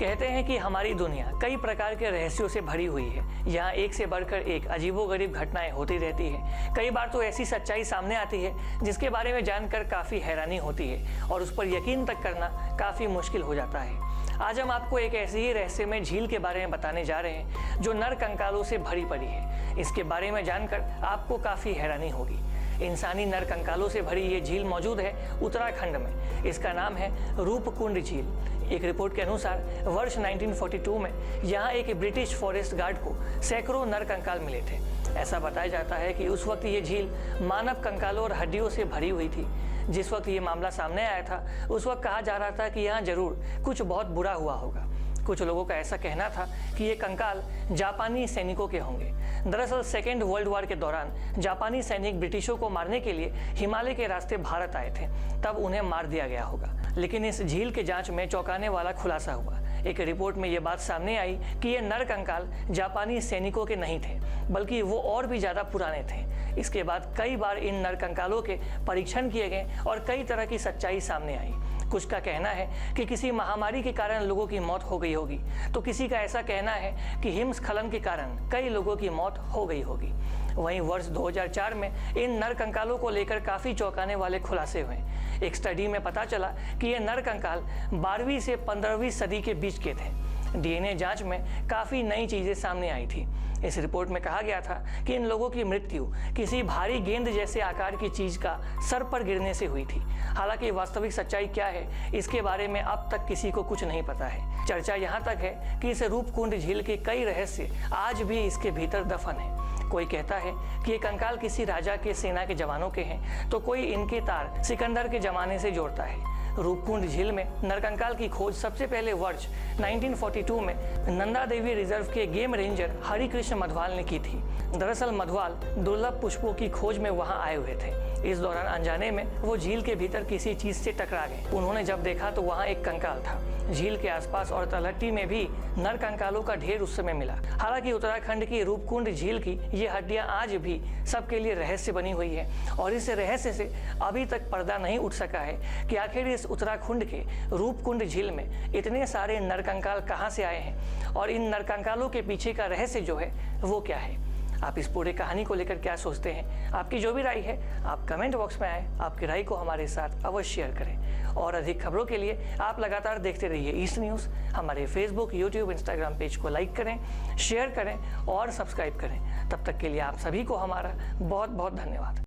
कहते हैं कि हमारी दुनिया कई प्रकार के रहस्यों से भरी हुई है। यहाँ एक से बढ़कर एक अजीबोगरीब घटनाएं होती रहती हैं। कई बार तो ऐसी सच्चाई सामने आती है जिसके बारे में जानकर काफ़ी हैरानी होती है और उस पर यकीन तक करना काफ़ी मुश्किल हो जाता है। आज हम आपको एक ऐसी ही रहस्यमय झील के बारे में बताने जा रहे हैं जो नर कंकालों से भरी पड़ी है। इसके बारे में जानकर आपको काफ़ी हैरानी होगी। इंसानी नर कंकालों से भरी ये झील मौजूद है उत्तराखंड में। इसका नाम है रूपकुंड झील। एक रिपोर्ट के अनुसार वर्ष 1942 में यहाँ एक ब्रिटिश फॉरेस्ट गार्ड को सैकड़ों नर कंकाल मिले थे। ऐसा बताया जाता है कि उस वक्त ये झील मानव कंकालों और हड्डियों से भरी हुई थी। जिस वक्त ये मामला सामने आया था उस वक्त कहा जा रहा था कि यहाँ जरूर कुछ बहुत बुरा हुआ होगा। कुछ लोगों का ऐसा कहना था कि ये कंकाल जापानी सैनिकों के होंगे। दरअसल सेकेंड वर्ल्ड वॉर के दौरान जापानी सैनिक ब्रिटिशों को मारने के लिए हिमालय के रास्ते भारत आए थे, तब उन्हें मार दिया गया होगा। लेकिन इस झील के जांच में चौंकाने वाला खुलासा हुआ। एक रिपोर्ट में ये बात सामने आई कि ये नर कंकाल जापानी सैनिकों के नहीं थे, बल्कि वो और भी ज़्यादा पुराने थे। इसके बाद कई बार इन नर कंकालों के परीक्षण किए गए और कई तरह की सच्चाई सामने आई। कुछ का कहना है कि किसी महामारी के कारण लोगों की मौत हो गई होगी, तो किसी का ऐसा कहना है कि हिमस्खलन के कारण कई लोगों की मौत हो गई होगी। वहीं वर्ष 2004 में इन नर कंकालों को लेकर काफ़ी चौंकाने वाले खुलासे हुए। एक स्टडी में पता चला कि ये नर कंकाल 12वीं से 15वीं सदी के बीच के थे। डीएनए जांच में काफ़ी नई चीज़ें सामने आई थी। इस रिपोर्ट में कहा गया था कि इन लोगों की मृत्यु किसी भारी गेंद जैसे आकार की चीज़ का सर पर गिरने से हुई थी। हालांकि वास्तविक सच्चाई क्या है इसके बारे में अब तक किसी को कुछ नहीं पता है। चर्चा यहाँ तक है कि इस रूपकुंड झील के कई रहस्य आज भी इसके भीतर दफन है। कोई कहता है कि ये कंकाल किसी राजा के सेना के जवानों के हैं, तो कोई इनके तार सिकंदर के जमाने से जोड़ता है। रूपकुंड झील में नरकंकाल की खोज सबसे पहले वर्ष 1942 में नंदा देवी रिजर्व के गेम रेंजर हरिकृष्ण मधवाल ने की थी। दरअसल मधवाल दुर्लभ पुष्पों की खोज में वहां आए हुए थे। इस दौरान अनजाने में वो झील के भीतर किसी चीज से टकरा गए। उन्होंने जब देखा तो वहां एक कंकाल था। झील के आसपास और तलहटी में भी नर कंकालों का ढेर उस समय मिला। हालांकि उत्तराखंड की रूपकुंड झील की ये हड्डियां आज भी सबके लिए रहस्य बनी हुई है और इस रहस्य से अभी तक पर्दा नहीं उठ सका है कि आखिर इस उत्तराखंड के रूपकुंड झील में इतने सारे नरकंकाल कहां से आए हैं और इन नरकंकालों के पीछे का रहस्य जो है वो क्या है। आप इस पूरे कहानी को लेकर क्या सोचते हैं? आपकी जो भी राय है आप कमेंट बॉक्स में आए, आपकी राय को हमारे साथ अवश्य शेयर करें। और अधिक खबरों के लिए आप लगातार देखते रहिए ईस्ट न्यूज़। हमारे फेसबुक, यूट्यूब, इंस्टाग्राम पेज को लाइक करें, शेयर करें और सब्सक्राइब करें। तब तक के लिए आप सभी को हमारा बहुत बहुत धन्यवाद।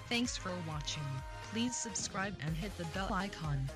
Thanks for watching. Please subscribe and hit the bell icon.